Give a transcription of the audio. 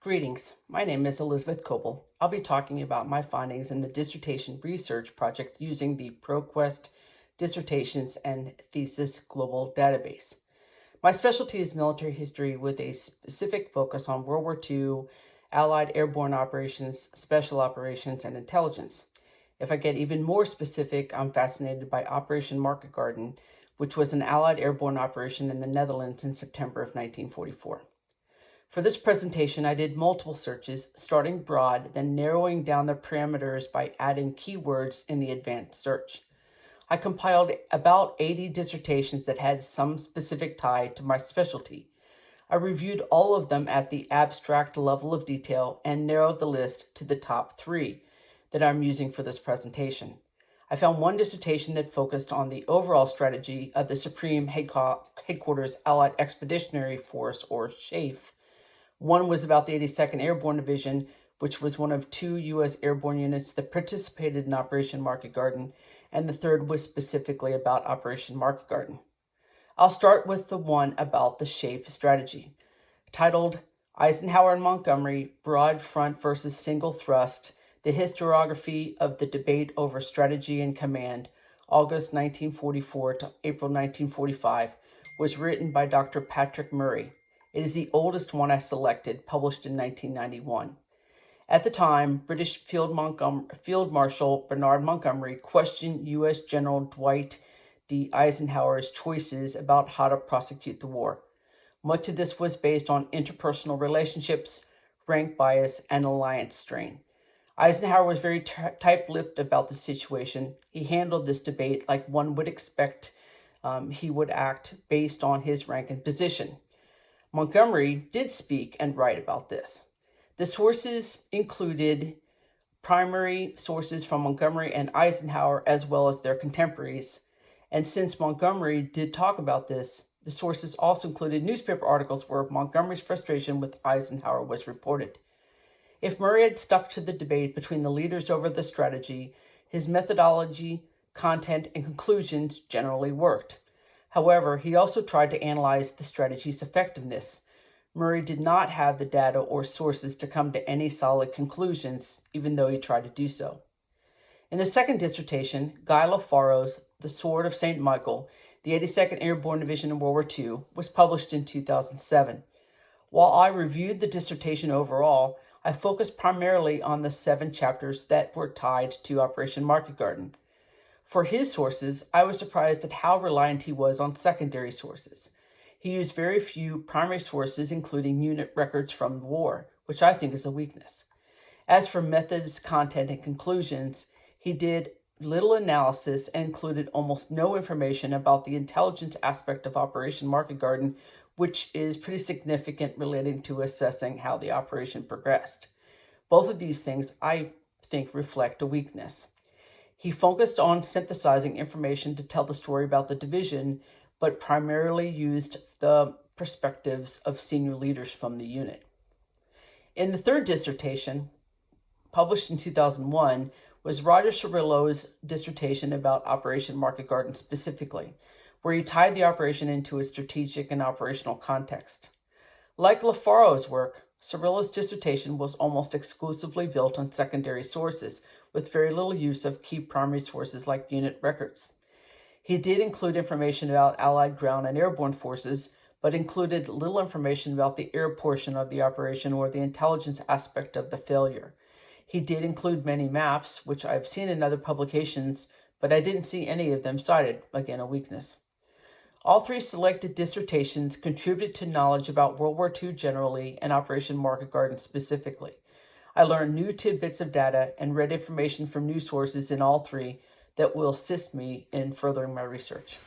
Greetings, my name is Elizabeth Coble. I'll be talking about my findings in the dissertation research project using the ProQuest Dissertations and Thesis Global Database. My specialty is military history with a specific focus on World War II, Allied airborne operations, special operations, and intelligence. If I get even more specific, I'm fascinated by Operation Market Garden, which was an Allied airborne operation in the Netherlands in September of 1944. For this presentation, I did multiple searches, starting broad, then narrowing down the parameters by adding keywords in the advanced search. I compiled about 80 dissertations that had some specific tie to my specialty. I reviewed all of them at the abstract level of detail and narrowed the list to the top 3 that I'm using for this presentation. I found one dissertation that focused on the overall strategy of the Supreme Headquarters Allied Expeditionary Force, or SHAEF. One was about the 82nd Airborne Division, which was one of 2 U.S. airborne units that participated in Operation Market Garden, and the third was specifically about Operation Market Garden. I'll start with the one about the SHAEF strategy, titled Eisenhower and Montgomery, Broad Front versus Single Thrust, the Historiography of the Debate over Strategy and Command, August 1944 to April 1945, was written by Dr. Patrick Murray. It is the oldest one I selected, published in 1991. At the time, British Field Marshal Bernard Montgomery questioned U.S. General Dwight D. Eisenhower's choices about how to prosecute the war. Much of this was based on interpersonal relationships, rank bias, and alliance strain. Eisenhower was very tight-lipped about the situation. He handled this debate like one would expect he would act based on his rank and position. Montgomery did speak and write about this. The sources included primary sources from Montgomery and Eisenhower, as well as their contemporaries. And since Montgomery did talk about this, the sources also included newspaper articles where Montgomery's frustration with Eisenhower was reported. If Murray had stuck to the debate between the leaders over the strategy, his methodology, content, and conclusions generally worked. However, he also tried to analyze the strategy's effectiveness. Murray did not have the data or sources to come to any solid conclusions, even though he tried to do so. In the second dissertation, Guy Lafaro's The Sword of St. Michael, the 82nd Airborne Division in World War II, was published in 2007. While I reviewed the dissertation overall, I focused primarily on the 7 chapters that were tied to Operation Market Garden. For his sources, I was surprised at how reliant he was on secondary sources. He used very few primary sources, including unit records from the war, which I think is a weakness. As for methods, content, and conclusions, he did little analysis and included almost no information about the intelligence aspect of Operation Market Garden, which is pretty significant relating to assessing how the operation progressed. Both of these things, I think, reflect a weakness. He focused on synthesizing information to tell the story about the division, but primarily used the perspectives of senior leaders from the unit. In the third dissertation, published in 2001, was Roger Cirillo's dissertation about Operation Market Garden specifically, where he tied the operation into a strategic and operational context. Like Lafaro's work, Cirillo's dissertation was almost exclusively built on secondary sources, with very little use of key primary sources like unit records. He did include information about Allied ground and airborne forces, but included little information about the air portion of the operation or the intelligence aspect of the failure. He did include many maps, which I've seen in other publications, but I didn't see any of them cited, again a weakness. All 3 selected dissertations contributed to knowledge about World War II generally and Operation Market Garden specifically. I learned new tidbits of data and read information from news sources in all 3 that will assist me in furthering my research.